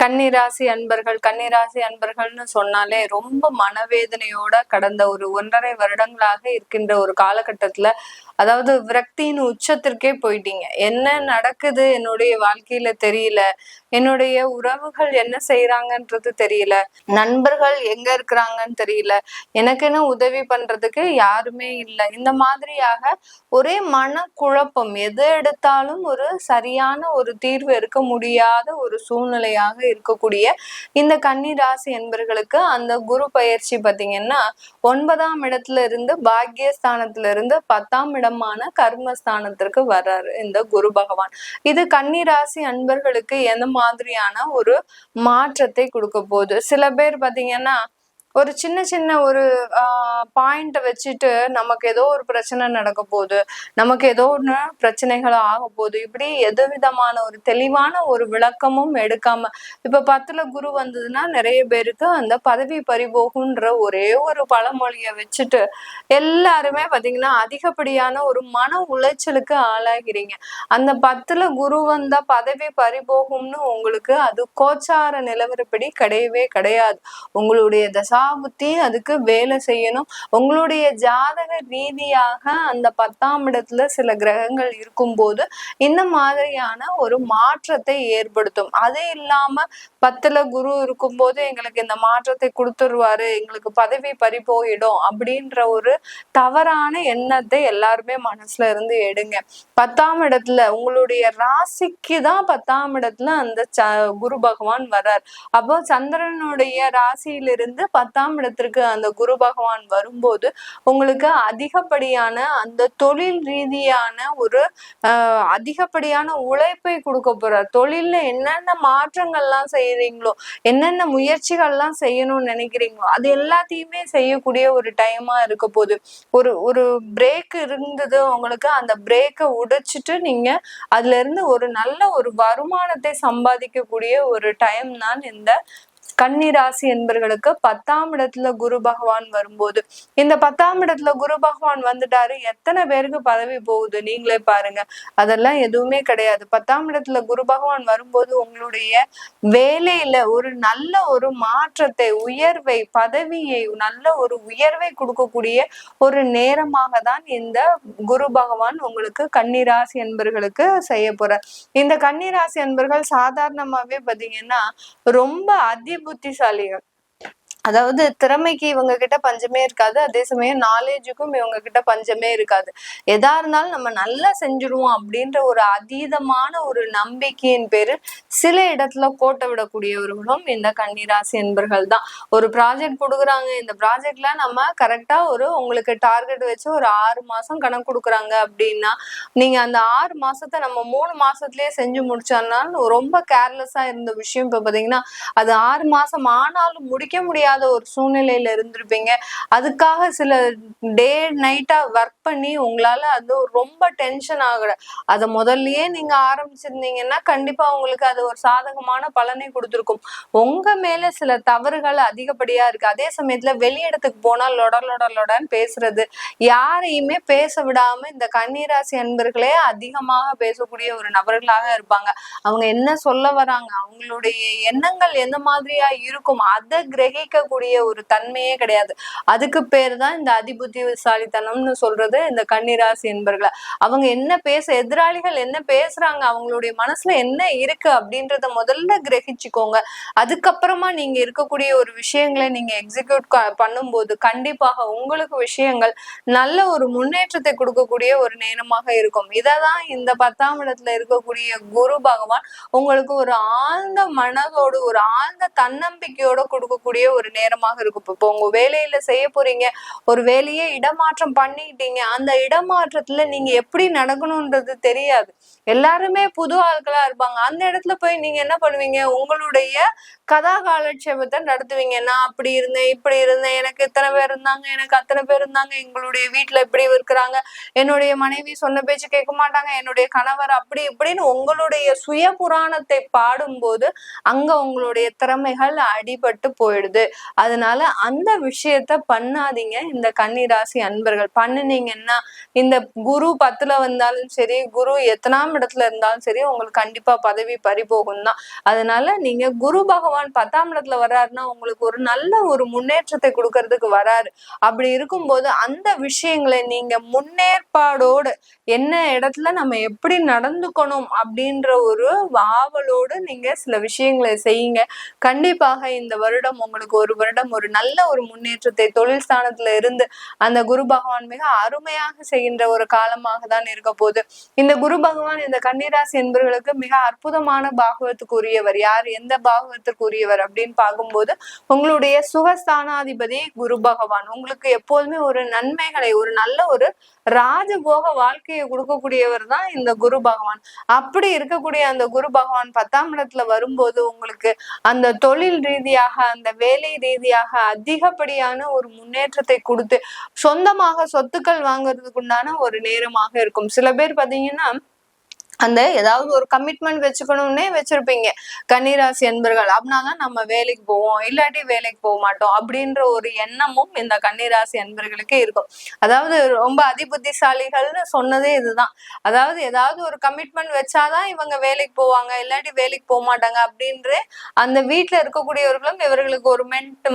கன்னிராசி அன்பர்கள் கன்னிராசி அன்பர்கள்னு சொன்னாலே ரொம்ப மனவேதனையோட கடந்த ஒரு 1.5 வருடங்களாக இருக்கின்ற ஒரு காலகட்டத்துல, அதாவது விரக்தியின் உச்சத்திற்கே போயிட்டீங்க. என்ன நடக்குது என்னுடைய வாழ்க்கையில தெரியல, என்னுடைய உறவுகள் என்ன செய்யறாங்கன்றது தெரியல, நண்பர்கள் எங்க இருக்கிறாங்கன்னு தெரியல, எனக்குன்னு உதவி பண்றதுக்கு யாருமே இல்லை. இந்த மாதிரியாக ஒரே மனக்குழப்பம், எது எடுத்தாலும் ஒரு சரியான ஒரு தீர்வு இருக்க முடியாத ஒரு சூழ்நிலையாக இருக்கக்கூடிய இந்த கன்னி ராசி என்பர்களுக்கு அந்த குரு பயிற்சி பாத்தீங்கன்னா 9ஆம் இடத்துல இருந்து பாக்கியஸ்தானத்துல இருந்து 10ஆம் இடமான கர்மஸ்தானத்திற்கு வர்றாரு இந்த குரு பகவான். இது கன்னி ராசி அன்பர்களுக்கு எந்த மாதிரியான ஒரு மாற்றத்தை கொடுக்க போகுது? சில பேர் பாத்தீங்கன்னா ஒரு சின்ன சின்ன ஒரு பாயிண்ட வச்சுட்டு நமக்கு ஏதோ ஒரு பிரச்சனை நடக்க போகுது, நமக்கு ஏதோ ஒன்று பிரச்சனைகள் ஆக போகுது, இப்படி எது விதமான ஒரு தெளிவான ஒரு விளக்கமும் எடுக்காம, இப்ப 10ல குரு வந்ததுன்னா நிறைய பேருக்கு அந்த பதவி பறிபோகுன்ற ஒரே ஒரு பழமொழியை வச்சுட்டு எல்லாருமே பாத்தீங்கன்னா அதிகப்படியான ஒரு மன உளைச்சலுக்கு ஆளாகிறீங்க. அந்த 10ல குரு வந்தா பதவி பறிபோகும்னு உங்களுக்கு அது கோச்சார நிலவரப்படி கிடையவே கிடையாது. உங்களுடைய தசாபுத்தி அதுக்கு வேலை செய்யணும். உங்களுடைய ஜாதக ரீதியாக அந்த 10ஆம் இடத்துல சில கிரகங்கள் இருக்கும்போது இந்த மாதிரியான ஒரு மாற்றத்தை ஏற்படுத்தும். அது இல்லாம 10ல குரு இருக்கும்போது எங்களுக்கு இந்த மாற்றத்தை கொடுத்துருவாரு, எங்களுக்கு பதவி பறி போயிடும் அப்படின்ற ஒரு தவறான எண்ணத்தை எல்லாருமே மனசுல இருந்து எடுங்க. 10ஆம் இடத்துல உங்களுடைய ராசிக்கு தான் 10ஆம் இடத்துல அந்த குரு பகவான் வர்றார். அப்போ சந்திரனுடைய ராசியிலிருந்து 10ஆம் இடத்திற்கு அந்த குரு பகவான் வரும்போது உங்களுக்கு அதிகப்படியான அந்த தொழில் ரீதியான ஒரு அதிகப்படியான உழைப்பை கொடுக்க போறார். தொழில்ல என்னென்ன மாற்றங்கள்லாம் செய்யறீங்களோ, என்னென்ன முயற்சிகள்லாம் செய்யணும்னு நினைக்கிறீங்களோ அது எல்லாத்தையுமே செய்யக்கூடிய ஒரு டைமா இருக்க போகுது. ஒரு பிரேக் இருந்தது உங்களுக்கு, அந்த பிரேக்கை உடைச்சிட்டு நீங்க அதுல இருந்து ஒரு நல்ல ஒரு வருமானத்தை சம்பாதிக்கக்கூடிய ஒரு டைம் தான் இந்த கன்னிராசி என்பர்களுக்கு 10ஆம் இடத்துல குரு பகவான் வரும்போது. இந்த 10ஆம் இடத்துல குரு பகவான் வந்துட்டாரு, எத்தனை பேருக்கு பதவி போகுது நீங்களே பாருங்க. அதெல்லாம் எதுவுமே கிடையாது. 10ஆம் இடத்துல குரு பகவான் வரும்போது உங்களுடைய வேலையில ஒரு நல்ல ஒரு மாற்றத்தை, உயர்வை, பதவியை, நல்ல ஒரு உயர்வை கொடுக்கக்கூடிய ஒரு நேரமாக தான் இந்த குரு பகவான் உங்களுக்கு கன்னிராசி என்பர்களுக்கு செய்ய போறார். இந்த கன்னிராசி என்பர்கள் சாதாரணமாவே பாத்தீங்கன்னா ரொம்ப புத்திசாலிகள். அதாவது திறமைக்கு இவங்க கிட்ட பஞ்சமே இருக்காது, அதே சமயம் நாலேஜுக்கும் இவங்க கிட்ட பஞ்சமே இருக்காது. எதா இருந்தாலும் நம்ம நல்லா செஞ்சுருவோம் அப்படின்ற ஒரு அதீதமான ஒரு நம்பிக்கையின் பேரு சில இடத்துல கோட்டை விடக்கூடியவர்களும் இந்த கன்னிராசி என்பர்கள் தான். ஒரு ப்ராஜெக்ட் கொடுக்குறாங்க, இந்த ப்ராஜெக்ட்ல நம்ம கரெக்டா உங்களுக்கு டார்கெட் வச்சு ஒரு 6 மாசம் கணக்கு கொடுக்குறாங்க அப்படின்னா நீங்க அந்த 6 மாசத்தை நம்ம 3 மாசத்துலயே செஞ்சு முடிச்சோம்னா ரொம்ப கேர்லெஸ்ஸா இருந்த விஷயம் இப்ப பாத்தீங்கன்னா அது 6 மாசம் ஆனாலும் முடிக்க முடியாது ஒரு சூழ்நிலையில இருந்திருப்பீங்க. அதுக்காக சில டே நைட்டா ஒர்க் பண்ணி உங்களால அது ரொம்ப டென்ஷன் ஆகுற, அதை முதல்லயே நீங்க ஆரம்பிச்சிருந்தீங்கன்னா கண்டிப்பா உங்களுக்கு அது ஒரு சாதகமான பலனை கொடுத்துருக்கும். உங்க மேல சில தவறுகள் அதிகப்படியா இருக்கு. அதே சமயத்துல வெளியிடத்துக்கு போனா லொடன்னு பேசுறது, யாரையுமே பேச விடாம இந்த கன்னிராசி அன்பர்களே அதிகமாக பேசக்கூடிய ஒரு நபர்களாக இருப்பாங்க. அவங்க என்ன சொல்ல வராங்க, அவங்களுடைய எண்ணங்கள் எந்த மாதிரியா இருக்கும் அதை கிரகிக்கக்கூடிய ஒரு தன்மையே கிடையாது. அதுக்கு பேர் தான் இந்த அதிபுத்திசாலித்தனம்னு சொல்றது இந்த கன்னிராசி என்பர்களை. அவங்க என்ன எதிராளிகள் என்ன பேசுறாங்க, அவங்களுடைய மனசுல என்ன இருக்கு அப்படின்றத முதல்ல கிரகிச்சுக்கோங்க. அதுக்கப்புறமா நீங்க இருக்கக்கூடிய ஒரு விஷயங்களை நீங்க எக்ஸிக்யூட் பண்ணும்போது கண்டிப்பாக உங்களுக்கு விஷயங்கள் நல்ல ஒரு முன்னேற்றத்தை கொடுக்கக்கூடிய ஒரு நேரமாக இருக்கும். இததான் இந்த 10ஆம் இடத்துல இருக்கக்கூடிய குரு பகவான் உங்களுக்கு ஒரு ஆழ்ந்த மனதோடு, ஒரு ஆழ்ந்த தன்னம்பிக்கையோட கொடுக்கக்கூடிய ஒரு நேரமாக இருக்கும். இப்போ உங்க வேலையில செய்ய போறீங்க, ஒரு வேலையை இடமாற்றம் பண்ணிக்கிட்டீங்க, அந்த இடமாற்றத்துல நீங்க எப்படி நடக்கணும்ன்றது தெரியாது. எல்லாருமே புது ஆட்களா இருப்பாங்க. அந்த இடத்துல போய் நீங்க என்ன பண்ணுவீங்க, உங்களுடைய கதா காலட்சேபத்தை நடத்துவீங்க. நான் அப்படி இருந்தேன், இப்படி இருந்தேன், எனக்கு இத்தனை பேர் இருந்தாங்க, எனக்கு அத்தனை பேர் இருந்தாங்க, எங்களுடைய வீட்டுல இப்படி இருக்கிறாங்க, என்னுடைய மனைவி சொன்ன பேச்சு கேட்க மாட்டாங்க, என்னுடைய கணவர் அப்படி இப்படின்னு உங்களுடைய சுய புராணத்தை பாடும்போது அங்க உங்களுடைய திறமைகள் அடிபட்டு போயிடுது. அதனால அந்த விஷயத்த பண்ணாதீங்க இந்த கன்னிராசி அன்பர்கள். பண்ணுனீங்கன்னா இந்த குரு 10ல வந்தாலும் சரி, குரு எத்தனாம் இடத்துல இருந்தாலும் சரி, உங்களுக்கு கண்டிப்பா பதவி பறிபோகும் தான். அதனால நீங்க குரு பகவான் 10ஆம் இடத்துல வர்றாருன்னா உங்களுக்கு ஒரு நல்ல ஒரு முன்னேற்றத்தை கொடுக்கறதுக்கு வராரு. அப்படி இருக்கும்போது அந்த விஷயங்களை நீங்க முன்னேற்பாடோடு என்ன இடத்துல நம்ம எப்படி நடந்துக்கணும் அப்படின்ற ஒரு ஆவலோடு நீங்க சில விஷயங்களை செய்யுங்க. கண்டிப்பாக இந்த வருடம் உங்களுக்கு ஒரு வருடம் ஒரு நல்ல ஒரு முன்னேற்றத்தை தொழில் ஸ்தானத்துல இருந்து அந்த குரு பகவான் மிக அருமையாக செய்கின்ற ஒரு காலமாக தான் இருக்க போகுது. இந்த குரு பகவான் இந்த கன்னிராசி என்பவர்களுக்கு மிக அற்புதமான பாகவத்துக்கு உரியவர். யார் எந்த பாகவத்துக்கு உரியவர் அப்படின்னு பார்க்கும்போது உங்களுடைய சுகஸ்தானாதிபதி குரு பகவான். உங்களுக்கு எப்போதுமே ஒரு நன்மைகளை ஒரு நல்ல ஒரு ராஜபோக வாழ்க்கையை கொடுக்கக்கூடியவர் தான் இந்த குரு பகவான். அப்படி இருக்கக்கூடிய அந்த குரு பகவான் 10ஆம் இடத்துல வரும்போது உங்களுக்கு அந்த தொழில் ரீதியாக அந்த வேலை ரீதியாக அதிகப்படியான ஒரு முன்னேற்றத்தை கொடுத்து சொந்தமாக சொத்துக்கள் வாங்குறதுக்கு உண்டான ஒரு நேரமாக இருக்கும். சில பேர் பாத்தீங்கன்னா அந்த ஏதாவது ஒரு கமிட்மெண்ட் வச்சுக்கணும்னே வச்சிருப்பீங்க கன்னிராசி அன்பர்கள். அப்படின்னாதான் நம்ம வேலைக்கு போவோம், இல்லாட்டி வேலைக்கு போக மாட்டோம் அப்படின்ற ஒரு எண்ணமும் இந்த கன்னிராசி அன்பர்களுக்கு இருக்கும். அதாவது ரொம்ப அதிபுத்திசாலிகள்னு சொன்னதே இதுதான். அதாவது ஏதாவது ஒரு கமிட்மெண்ட் வச்சாதான் இவங்க வேலைக்கு போவாங்க, இல்லாட்டி வேலைக்கு போக மாட்டாங்க அப்படின்ற அந்த வீட்டுல இருக்கக்கூடியவர்களும் இவர்களுக்கு ஒரு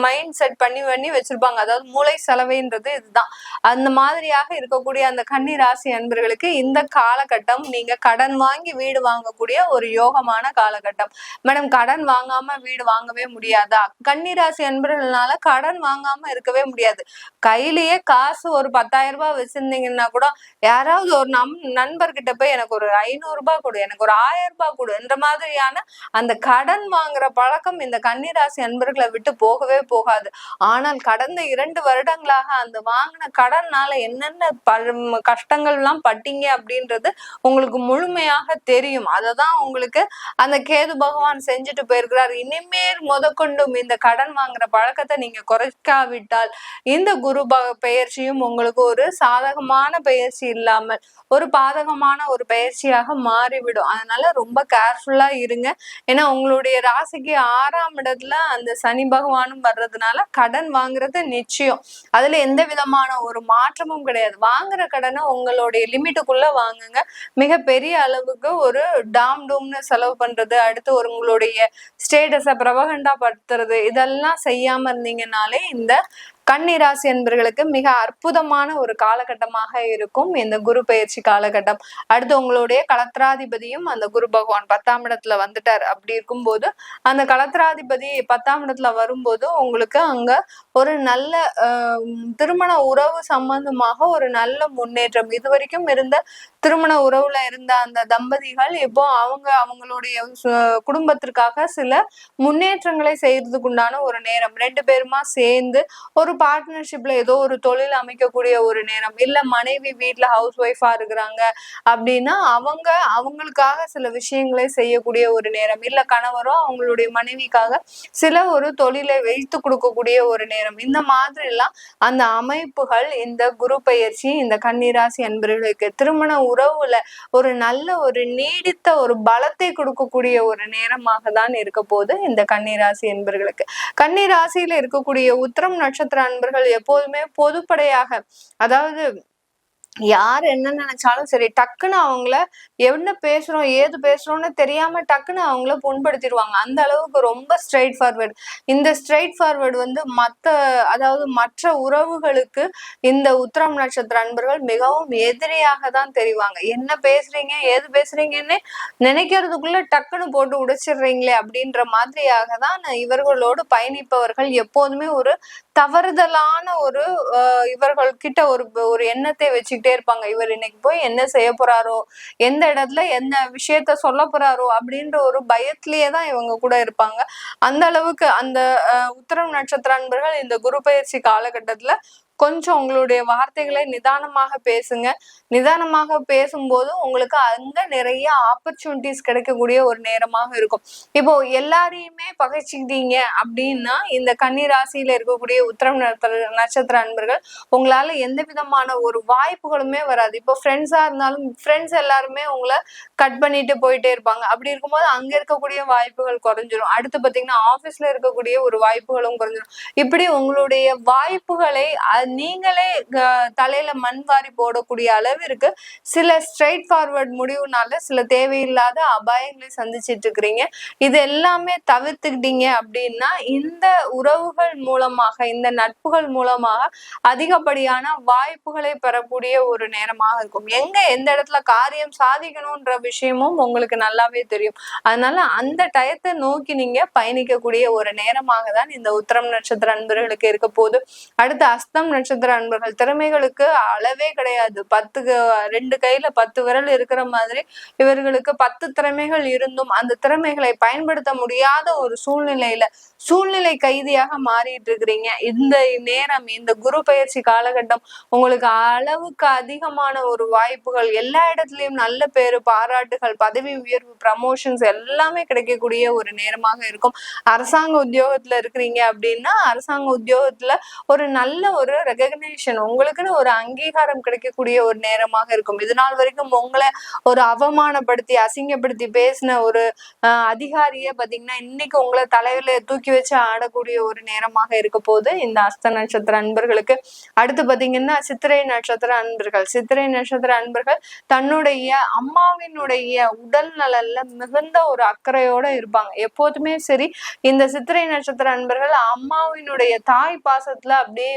மைண்ட் செட் பண்ணி வச்சிருப்பாங்க. அதாவது மூளை செலவைன்றது இதுதான். அந்த மாதிரியாக இருக்கக்கூடிய அந்த கன்னிராசி அன்பர்களுக்கு இந்த காலகட்டம் நீங்க கடன் வாங்கி வீடு வாங்கக்கூடிய ஒரு யோகமான காலகட்டம். மேடம் கடன் வாங்காம வீடு வாங்கவே முடியாதா? கன்னிராசி அன்பர்களால கடன் வாங்காம இருக்கவே முடியாது. கையிலேயே காசு ஒரு 10,000 ரூபாய் வச்சிருந்தீங்கன்னா கூட யாராவது ஒரு நண்பர்கிட்ட போய் எனக்கு ஒரு 500 ரூபாய் கொடு, எனக்கு ஒரு 1000 ரூபாய் கொடு என்ற மாதிரியான அந்த கடன் வாங்குற பழக்கம் இந்த கன்னிராசி அன்பர்களை விட்டு போகவே போகாது. ஆனால் கடந்த 2 வருடங்களாக அந்த வாங்கின கடன்னால என்னென்ன கஷ்டங்கள் எல்லாம் பட்டீங்க அப்படின்றது உங்களுக்கு முழுமையாக தெரியும். அததான் உங்களுக்கு அந்த கேது பகவான் செஞ்சுட்டு போயிருக்கிறார். இனிமேல் முதற்கொண்டும் இந்த கடன் வாங்குற பழக்கத்தை நீங்க குறைக்காவிட்டால் இந்த குரு பெயர்ச்சியும் உங்களுக்கு ஒரு சாதகமான பெயர்ச்சி இல்லாமல் ஒரு பாதகமான ஒரு பெயர்ச்சியாக மாறிவிடும். அதனால ரொம்ப கேர்ஃபுல்லா இருங்க. ஏன்னா உங்களுடைய ராசிக்கு 6ஆம் இடத்துல அந்த சனி பகவானும் வர்றதுனால கடன் வாங்குறது நிச்சயம். அதுல எந்த விதமான ஒரு மாற்றமும் கிடையாது. வாங்குற கடனை உங்களுடைய லிமிட்டுக்குள்ள வாங்குங்க. மிக பெரிய அளவுக்கு ஒரு டூம்னு செலவு பண்றது, அடுத்து உங்களுடைய ஸ்டேட்டஸை பிரபகண்டா படுத்துறது இதெல்லாம் செய்யாம இருந்தீங்கன்னாலே இந்த கன்னிராசி என்பர்களுக்கு மிக அற்புதமான ஒரு காலகட்டமாக இருக்கும் இந்த குரு பெயர்ச்சி காலகட்டம். அடுத்து உங்களுடைய களத்திராதிபதியும் அந்த குரு பகவான் 10ஆம் இடத்துல வந்துட்டார். அப்படி இருக்கும்போது அந்த களத்திராதிபதி 10ஆம் இடத்துல வரும்போது உங்களுக்கு அங்க ஒரு நல்ல திருமண உறவு சம்பந்தமாக ஒரு நல்ல முன்னேற்றம். இது வரைக்கும் இருந்த திருமண உறவுல இருந்த அந்த தம்பதிகள் இப்போ அவங்களுடைய குடும்பத்திற்காக சில முன்னேற்றங்களை செய்யறதுக்கு உண்டான ஒரு நேரம். 2 பேருமா சேர்ந்து ஒரு பார்ட்னர்ஷிப்ல ஏதோ ஒரு தொழில் அமைக்கக்கூடிய ஒரு நேரம். இல்ல மனைவி வீட்டுல ஹவுஸ் ஒய்ஃபா இருக்கிறாங்க அப்படின்னா அவங்களுக்காக சில விஷயங்களை செய்யக்கூடிய ஒரு நேரம். இல்ல கணவரோ அவங்களுடைய மனைவிக்காக சில ஒரு தொழிலை வைத்து கொடுக்கக்கூடிய ஒரு நேரம். இந்த மாதிரி எல்லாம் அந்த அமைப்புகள் இந்த குரு பெயர்ச்சி இந்த கன்னிராசி அன்பர்களுக்கு திருமண உறவுல ஒரு நல்ல ஒரு நீடித்த ஒரு பலத்தை கொடுக்கக்கூடிய ஒரு நேரமாக தான் இருக்க போது இந்த கன்னிராசி என்பர்களுக்கு. கன்னிராசியில இருக்கக்கூடிய உத்திரம் நட்சத்திர அன்பர்கள் எப்போதுமே பொதுப்படையாக, அதாவது யார் என்ன நினைச்சாலும் சரி டக்குன்னு அவங்கள என்ன பேசுறோம் ஏது பேசுறோம்னு தெரியாம டக்குன்னு அவங்கள புண்படுத்திடுவாங்க. அந்த அளவுக்கு ரொம்ப ஸ்ட்ரெயிட் ஃபார்வர்டு. இந்த ஸ்ட்ரெயிட் ஃபார்வர்டு வந்து மற்ற உறவுகளுக்கு இந்த உத்திரம் நட்சத்திர அன்பர்கள் மிகவும் எதிரியாக தான் தெரிவாங்க. என்ன பேசுறீங்க ஏது பேசுறீங்கன்னு நினைக்கிறதுக்குள்ள டக்குன்னு போட்டு உடைச்சிடுறீங்களே அப்படின்ற மாதிரியாக தான் இவர்களோடு பயணிப்பவர்கள் எப்போதுமே ஒரு தவறுதலான ஒரு இவர்கள் கிட்ட ஒரு எண்ணத்தை வச்சுக்கிட்டே இருப்பாங்க. இவர் இன்னைக்கு போய் என்ன செய்ய போறாரோ, எந்த இடத்துல என்ன விஷயத்த சொல்ல போறாரோ அப்படின்ற ஒரு பயத்திலேயே தான் இவங்க கூட இருப்பாங்க. அந்த அளவுக்கு அந்த உத்திரம் நட்சத்திர அன்பர்கள் இந்த குரு பயிற்சி காலகட்டத்துல கொஞ்சம் உங்களுடைய வார்த்தைகளை நிதானமாக பேசுங்க. நிதானமாக பேசும்போது உங்களுக்கு அங்க நிறைய ஆப்பர்ச்சுனிட்டிஸ் கிடைக்கக்கூடிய ஒரு நேரமாக இருக்கும். இப்போ எல்லாரையுமே பகைச்சுக்கிட்டீங்க அப்படின்னா இந்த கன்னி ராசியில இருக்கக்கூடிய உத்திரம் நட்சத்திர அன்பர்கள் உங்களால எந்த விதமான ஒரு வாய்ப்புகளுமே வராது. இப்போ ஃப்ரெண்ட்ஸா இருந்தாலும் ஃப்ரெண்ட்ஸ் எல்லாருமே உங்களை கட் பண்ணிட்டு போயிட்டே இருப்பாங்க. அப்படி இருக்கும்போது அங்க இருக்கக்கூடிய வாய்ப்புகள் குறைஞ்சிரும். அடுத்து பாத்தீங்கன்னா ஆபீஸ்ல இருக்கக்கூடிய ஒரு வாய்ப்புகளும் குறைஞ்சிரும். இப்படி உங்களுடைய வாய்ப்புகளை நீங்களே தலையில மண் வாரி போடக்கூடிய அளவிற்கு சில ஸ்ட்ரெயிட் ஃபார்வர்ட் முடிவுனால சில தேவையில்லாத அபாயங்களை சந்திச்சிட்டு இருக்கிறீங்க. இது எல்லாமே தவிர்த்துக்கிட்டீங்க அப்படின்னா இந்த உறவுகள் மூலமாக இந்த நட்புகள் மூலமாக அதிகப்படியான வாய்ப்புகளை பெறக்கூடிய ஒரு நேரமாக இருக்கும். எந்த இடத்துல காரியம் சாதிக்கணும்ன்ற விஷயமும் உங்களுக்கு நல்லாவே தெரியும். அதனால அந்த டயத்தை நோக்கி நீங்க பயணிக்கக்கூடிய ஒரு நேரமாக தான் இந்த உத்திரம் நட்சத்திர அன்பர்களுக்கு இருக்க போது. அடுத்து அஸ்தம் நட்சத்திர அன்பர்கள் திறமைகளுக்கு அளவே கிடையாது. 2 கையில 10 விரல் இருக்கிற மாதிரி இவர்களுக்கு 10 திறமைகள் இருந்தும் அந்த திறமைகளை பயன்படுத்த முடியாத ஒரு சூழ்நிலை கைதியாக மாறிட்டு இருக்கிறீங்க. இந்த நேரம் இந்த குரு பயிற்சி காலகட்டம் உங்களுக்கு அளவுக்கு அதிகமான ஒரு வாய்ப்புகள், எல்லா இடத்துலயும் நல்ல பேரு, பாராட்டுகள், பதவி உயர்வு, ப்ரமோஷன்ஸ் எல்லாமே கிடைக்கக்கூடிய ஒரு நேரமாக இருக்கும். அரசாங்க உத்தியோகத்துல இருக்கிறீங்க அப்படின்னா அரசாங்க உத்தியோகத்துல ஒரு நல்ல ஒரு ரெகக்னேஷன், உங்களுக்குன்னு ஒரு அங்கீகாரம் கிடைக்கக்கூடிய ஒரு நேரமாக இருக்கும். இது நாள் வரைக்கும் உங்களை ஒரு அவமானப்படுத்தி அசிங்கப்படுத்தி பேசின ஒரு அதிகாரியை பாத்தீங்கன்னா இன்னைக்கு உங்களை தலையில தூக்கி வச்சு ஆடக்கூடிய ஒரு நேரமாக இருக்க போது இந்த அஸ்த நட்சத்திர அன்பர்களுக்கு. அடுத்து பாத்தீங்கன்னா சித்திரை நட்சத்திர அன்பர்கள் தன்னுடைய அம்மாவினுடைய உடல் நலன்ல மிகுந்த ஒரு அக்கறையோட இருப்பாங்க. எப்போதுமே சரி இந்த சித்திரை நட்சத்திர அன்பர்கள் அம்மாவினுடைய தாய் பாசத்துல அப்படியே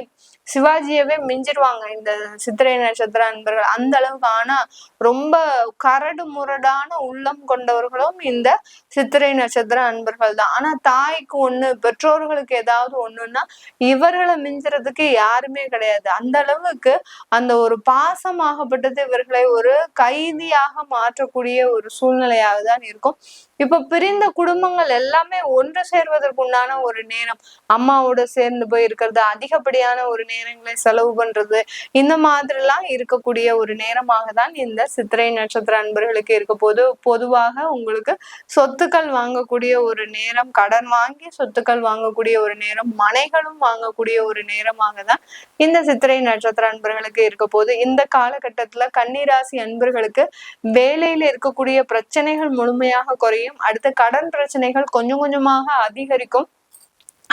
சிவாஜியவே மிஞ்சிடுவாங்க இந்த சித்திரை நட்சத்திர அன்பர்கள் அந்த அளவுக்கு. ஆனா ரொம்ப கரடு முரடான உள்ளம் கொண்டவர்களும் இந்த சித்திரை நட்சத்திர அன்பர்கள் தான். ஆனா தாய்க்கு ஒண்ணு, பெற்றோர்களுக்கு ஏதாவது ஒண்ணுன்னா இவர்களை மிஞ்சுறதுக்கு யாருமே கிடையாது. அந்த அளவுக்கு அந்த ஒரு பாசமாகப்பட்டது இவர்களை ஒரு கைதியாக மாற்றக்கூடிய ஒரு சூழ்நிலையாக தான் இருக்கும். இப்ப பிரிந்த குடும்பங்கள் எல்லாமே ஒன்று சேர்வதற்குண்டான ஒரு நேரம், அம்மாவோட சேர்ந்து போய் இருக்கிறது, அதிகப்படியான ஒரு நேரங்களை செலவு பண்றது, இந்த மாதிரி எல்லாம் இருக்கக்கூடிய ஒரு நேரமாக தான் இந்த சித்திரை நட்சத்திர அன்பர்களுக்கு இருக்க போது. பொதுவாக உங்களுக்கு சொத்துக்கள் வாங்கக்கூடிய ஒரு நேரம், கடன் வாங்கி சொத்துக்கள் வாங்கக்கூடிய ஒரு நேரம், மனைகளும் வாங்கக்கூடிய ஒரு நேரமாக தான் இந்த சித்திரை நட்சத்திர அன்பர்களுக்கு இருக்க போது. இந்த காலகட்டத்துல கன்னிராசி அன்பர்களுக்கு வேலையில இருக்கக்கூடிய பிரச்சனைகள் முழுமையாக குறையும். அடுத்த கடன் பிரச்சனைகள் கொஞ்சம் கொஞ்சமாக அதிகரிக்கும்.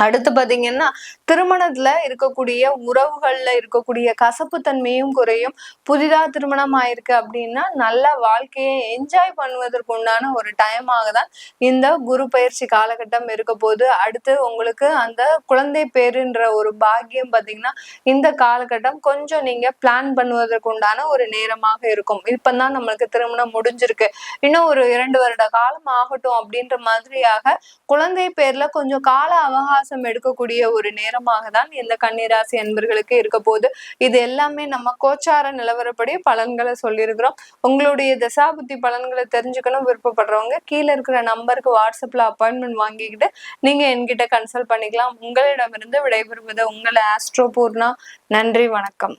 அடுத்து பாத்தீங்கன்னா திருமணத்துல இருக்கக்கூடிய உறவுகள்ல இருக்கக்கூடிய கசப்பு தன்மையும் குறையும். புதிதா திருமணம் ஆயிருக்கு அப்படின்னா நல்ல வாழ்க்கையை என்ஜாய் பண்ணுவதற்கு உண்டான ஒரு டைமாக தான் இந்த குரு பயிற்சி காலகட்டம் இருக்க போது. அடுத்து உங்களுக்கு அந்த குழந்தை பேருன்ற ஒரு பாக்கியம் பாத்தீங்கன்னா இந்த காலகட்டம் கொஞ்சம் நீங்க பிளான் பண்ணுவதற்கு உண்டான ஒரு நேரமாக இருக்கும். இப்பதான் நம்மளுக்கு திருமணம் முடிஞ்சிருக்கு, இன்னும் ஒரு 2 வருட காலம் ஆகட்டும் அப்படின்ற மாதிரியாக குழந்தை பேர்ல கொஞ்சம் கால அவகாசம் எடுக்கக்கூடிய ஒரு நேரமாக தான் இந்த கன்னிராசி அன்பர்களுக்கு இருக்க போது. இது எல்லாமே நம்ம கோச்சார நிலவரப்படி பலன்களை சொல்லியிருக்கிறோம். உங்களுடைய தசாபுத்தி பலன்களை தெரிஞ்சுக்கணும் விருப்பப்படுறவங்க கீழே இருக்கிற நம்பருக்கு வாட்ஸ்அப்ல அப்பாயின்மெண்ட் வாங்கிக்கிட்டு நீங்க என்கிட்ட கன்சல்ட் பண்ணிக்கலாம். உங்களிடமிருந்து விடைபெறுவது உங்களை ஆஸ்ட்ரோ பூர்ணா. நன்றி, வணக்கம்.